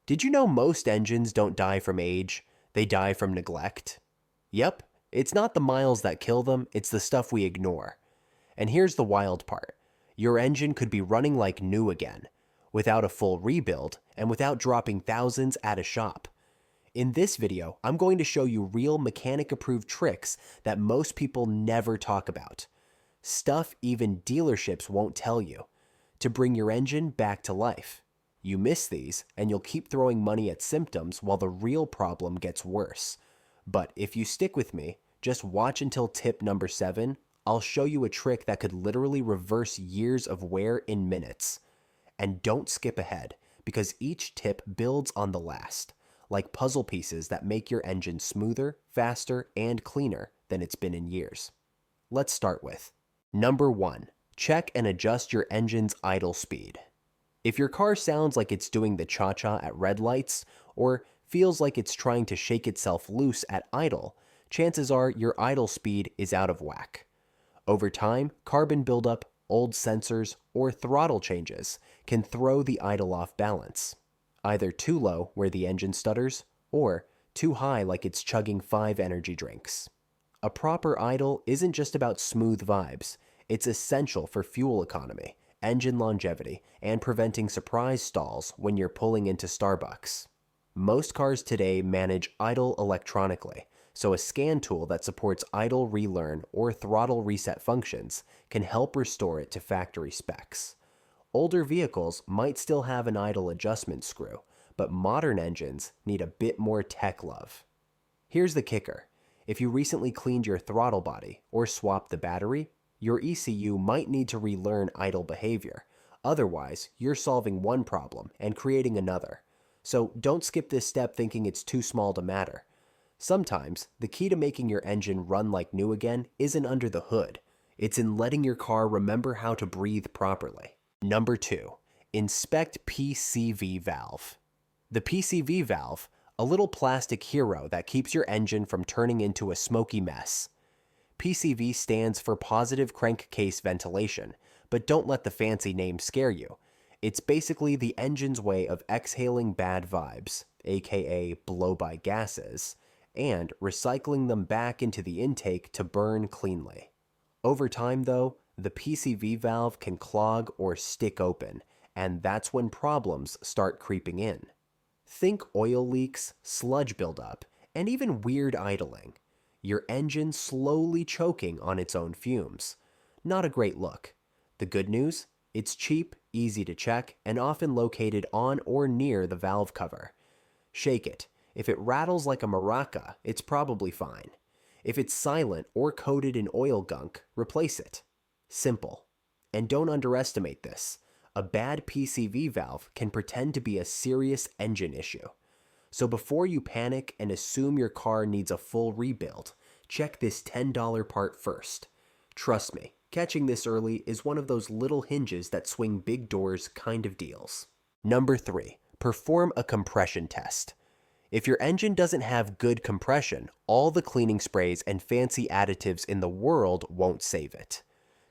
Did you know most engines don't die from age, they die from neglect? Yep, it's not the miles that kill them, it's the stuff we ignore. And here's the wild part. Your engine could be running like new again, without a full rebuild and without dropping thousands at a shop. In this video, I'm going to show you real mechanic-approved tricks that most people never talk about. Stuff even dealerships won't tell you, to bring your engine back to life. You miss these, and you'll keep throwing money at symptoms while the real problem gets worse. But if you stick with me, just watch until tip number 7, I'll show you a trick that could literally reverse years of wear in minutes. And don't skip ahead, because each tip builds on the last, like puzzle pieces that make your engine smoother, faster, and cleaner than it's been in years. Let's start with number 1. Check and adjust your engine's idle speed. If your car sounds like it's doing the cha-cha at red lights, or feels like it's trying to shake itself loose at idle, chances are your idle speed is out of whack. Over time, carbon buildup, old sensors, or throttle changes can throw the idle off balance. Either too low where the engine stutters, or too high like it's chugging 5 energy drinks. A proper idle isn't just about smooth vibes, it's essential for fuel economy, engine longevity, and preventing surprise stalls when you're pulling into Starbucks. Most cars today manage idle electronically, so a scan tool that supports idle relearn or throttle reset functions can help restore it to factory specs. Older vehicles might still have an idle adjustment screw, but modern engines need a bit more tech love. Here's the kicker. If you recently cleaned your throttle body or swapped the battery, your ECU might need to relearn idle behavior. Otherwise, you're solving one problem and creating another. So don't skip this step thinking it's too small to matter. Sometimes, the key to making your engine run like new again isn't under the hood. It's in letting your car remember how to breathe properly. Number 2. Inspect PCV valve. The PCV valve, a little plastic hero that keeps your engine from turning into a smoky mess. PCV stands for positive crankcase ventilation, but don't let the fancy name scare you. It's basically the engine's way of exhaling bad vibes, aka blow-by gases, and recycling them back into the intake to burn cleanly. Over time, though, the PCV valve can clog or stick open, and that's when problems start creeping in. Think oil leaks, sludge buildup, and even weird idling. Your engine slowly choking on its own fumes. Not a great look. The good news? It's cheap, easy to check, and often located on or near the valve cover. Shake it. If it rattles like a maraca, it's probably fine. If it's silent or coated in oil gunk, replace it. Simple. And don't underestimate this. A bad PCV valve can pretend to be a serious engine issue. So before you panic and assume your car needs a full rebuild, check this $10 part first. Trust me, catching this early is one of those little hinges that swing big doors kind of deals. Number 3. Perform a compression test. If your engine doesn't have good compression, all the cleaning sprays and fancy additives in the world won't save it.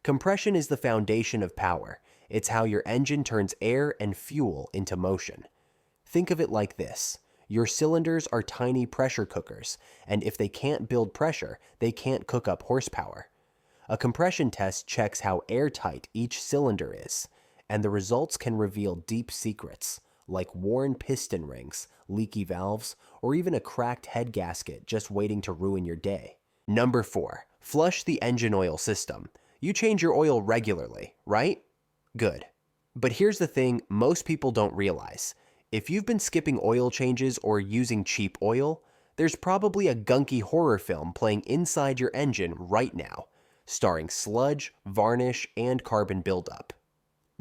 Compression is the foundation of power. It's how your engine turns air and fuel into motion. Think of it like this. Your cylinders are tiny pressure cookers, and if they can't build pressure, they can't cook up horsepower. A compression test checks how airtight each cylinder is, and the results can reveal deep secrets, like worn piston rings, leaky valves, or even a cracked head gasket just waiting to ruin your day. Number 4. Flush the engine oil system. You change your oil regularly, right? Good. But here's the thing most people don't realize. If you've been skipping oil changes or using cheap oil, there's probably a gunky horror film playing inside your engine right now, starring sludge, varnish, and carbon buildup.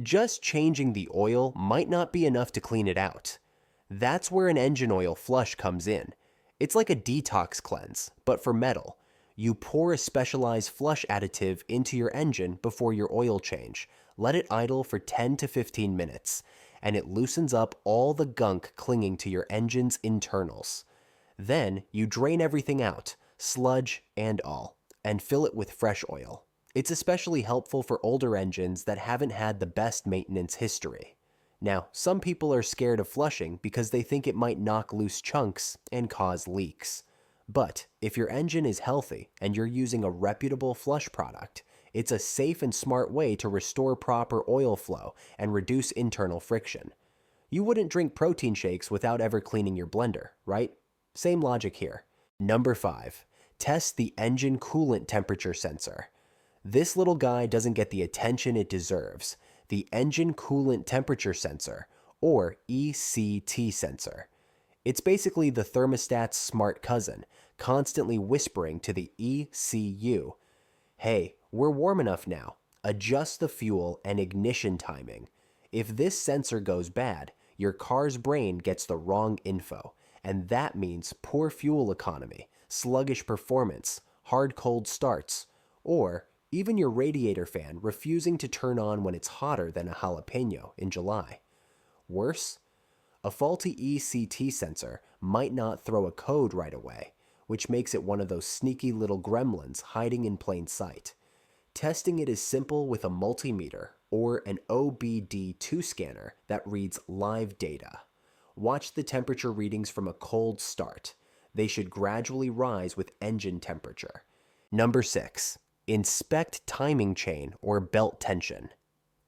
Just changing the oil might not be enough to clean it out. That's where an engine oil flush comes in. It's like a detox cleanse, but for metal. You pour a specialized flush additive into your engine before your oil change. Let it idle for 10 to 15 minutes, and it loosens up all the gunk clinging to your engine's internals. Then you drain everything out, sludge and all, and fill it with fresh oil. It's especially helpful for older engines that haven't had the best maintenance history. Now, some people are scared of flushing because they think it might knock loose chunks and cause leaks. But if your engine is healthy and you're using a reputable flush product, it's a safe and smart way to restore proper oil flow and reduce internal friction. You wouldn't drink protein shakes without ever cleaning your blender, right? Same logic here. Number 5. Test the engine coolant temperature sensor. This little guy doesn't get the attention it deserves. The engine coolant temperature sensor, or ECT sensor. It's basically the thermostat's smart cousin, constantly whispering to the ECU, "Hey, we're warm enough now. Adjust the fuel and ignition timing." If this sensor goes bad, your car's brain gets the wrong info, and that means poor fuel economy, sluggish performance, hard cold starts, or even your radiator fan refusing to turn on when it's hotter than a jalapeno in July. Worse, a faulty ECT sensor might not throw a code right away, which makes it one of those sneaky little gremlins hiding in plain sight. Testing it is simple with a multimeter or an OBD2 scanner that reads live data. Watch the temperature readings from a cold start. They should gradually rise with engine temperature. Number 6. Inspect timing chain or belt tension.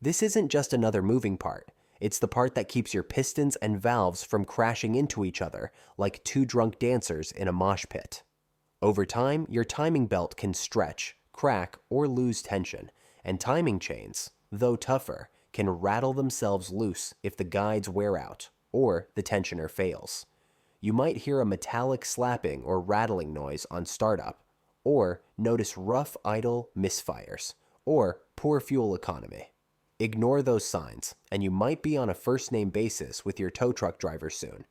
This isn't just another moving part. It's the part that keeps your pistons and valves from crashing into each other like two drunk dancers in a mosh pit. Over time, your timing belt can stretch, crack, or lose tension, and timing chains, though tougher, can rattle themselves loose if the guides wear out or the tensioner fails. You might hear a metallic slapping or rattling noise on startup, or notice rough idle misfires, or poor fuel economy. Ignore those signs, and you might be on a first-name basis with your tow truck driver soon.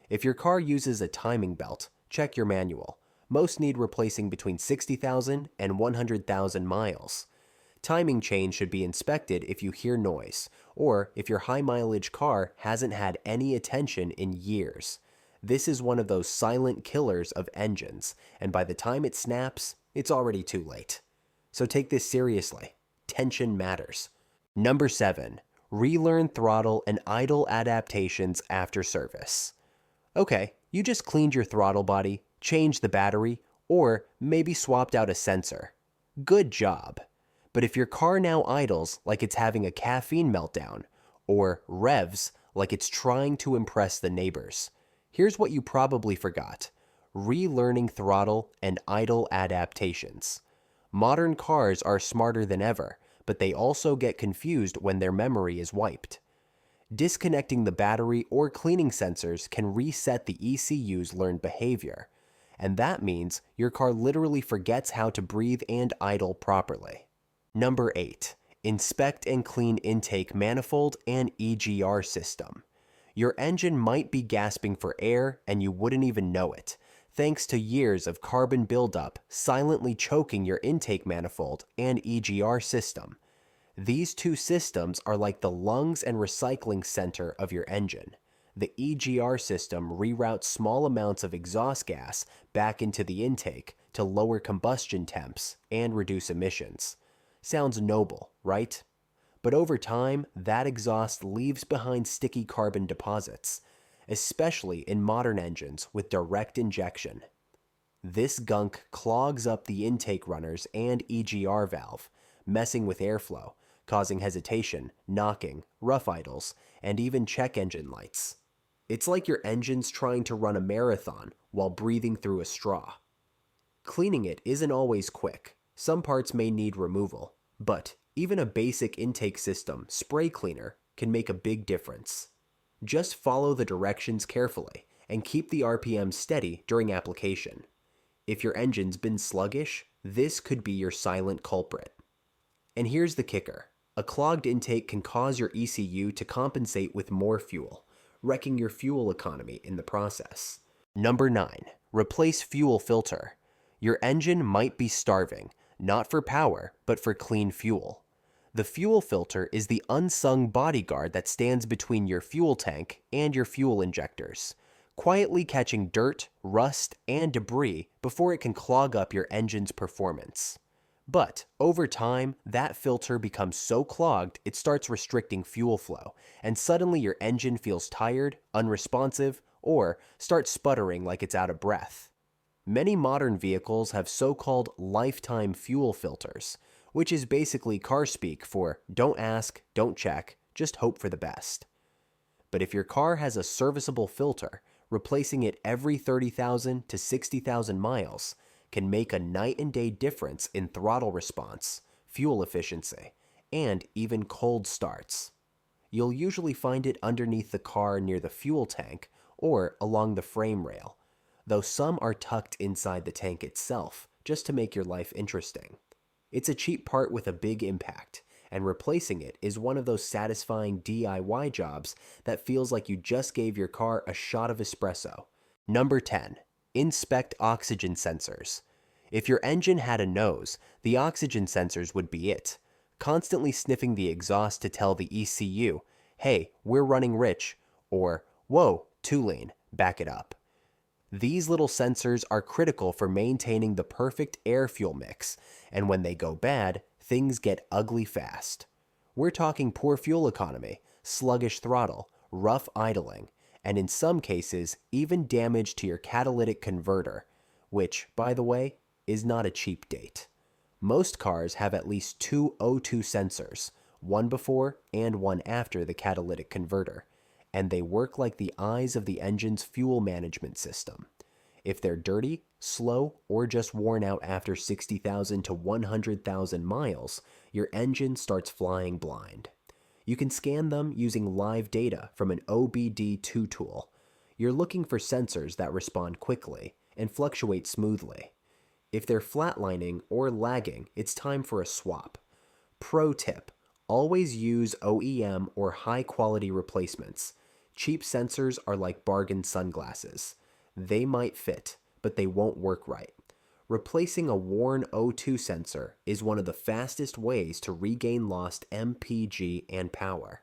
If your car uses a timing belt, check your manual. Most need replacing between 60,000 and 100,000 miles. Timing chain should be inspected if you hear noise, or if your high-mileage car hasn't had any attention in years. This is one of those silent killers of engines, and by the time it snaps, it's already too late. So take this seriously. Tension matters. Number 7. Relearn throttle and idle adaptations after service. Okay, you just cleaned your throttle body, changed the battery, or maybe swapped out a sensor. Good job. But if your car now idles like it's having a caffeine meltdown, or revs like it's trying to impress the neighbors, here's what you probably forgot: relearning throttle and idle adaptations. Modern cars are smarter than ever, but they also get confused when their memory is wiped. Disconnecting the battery or cleaning sensors can reset the ECU's learned behavior, and that means your car literally forgets how to breathe and idle properly. Number 8. Inspect and clean intake manifold and EGR system. Your engine might be gasping for air and you wouldn't even know it, thanks to years of carbon buildup silently choking your intake manifold and EGR system. These two systems are like the lungs and recycling center of your engine. The EGR system reroutes small amounts of exhaust gas back into the intake to lower combustion temps and reduce emissions. Sounds noble, right? But over time, that exhaust leaves behind sticky carbon deposits, especially in modern engines with direct injection. This gunk clogs up the intake runners and EGR valve, messing with airflow, causing hesitation, knocking, rough idles, and even check engine lights. It's like your engine's trying to run a marathon while breathing through a straw. Cleaning it isn't always quick. Some parts may need removal, but even a basic intake system spray cleaner can make a big difference. Just follow the directions carefully and keep the RPM steady during application. If your engine's been sluggish, this could be your silent culprit. And here's the kicker. A clogged intake can cause your ECU to compensate with more fuel, wrecking your fuel economy in the process. Number 9. Replace fuel filter. Your engine might be starving, not for power, but for clean fuel. The fuel filter is the unsung bodyguard that stands between your fuel tank and your fuel injectors, quietly catching dirt, rust, and debris before it can clog up your engine's performance. But over time, that filter becomes so clogged it starts restricting fuel flow, and suddenly your engine feels tired, unresponsive, or starts sputtering like it's out of breath. Many modern vehicles have so-called lifetime fuel filters, which is basically car speak for don't ask, don't check, just hope for the best. But if your car has a serviceable filter, replacing it every 30,000 to 60,000 miles can make a night and day difference in throttle response, fuel efficiency, and even cold starts. You'll usually find it underneath the car near the fuel tank or along the frame rail, though some are tucked inside the tank itself just to make your life interesting. It's a cheap part with a big impact, and replacing it is one of those satisfying DIY jobs that feels like you just gave your car a shot of espresso. Number 10. Inspect oxygen sensors. If your engine had a nose, the oxygen sensors would be it, constantly sniffing the exhaust to tell the ECU, hey, we're running rich, or whoa, too lean, back it up. These little sensors are critical for maintaining the perfect air-fuel mix, and when they go bad, things get ugly fast. We're talking poor fuel economy, sluggish throttle, rough idling, and in some cases, even damage to your catalytic converter, which, by the way, is not a cheap date. Most cars have at least two O2 sensors, one before and one after the catalytic converter, and they work like the eyes of the engine's fuel management system. If they're dirty, slow, or just worn out after 60,000 to 100,000 miles, your engine starts flying blind. You can scan them using live data from an OBD2 tool. You're looking for sensors that respond quickly and fluctuate smoothly. If they're flatlining or lagging, it's time for a swap. Pro tip: always use OEM or high-quality replacements. Cheap sensors are like bargain sunglasses. They might fit, but they won't work right. Replacing a worn O2 sensor is one of the fastest ways to regain lost MPG and power.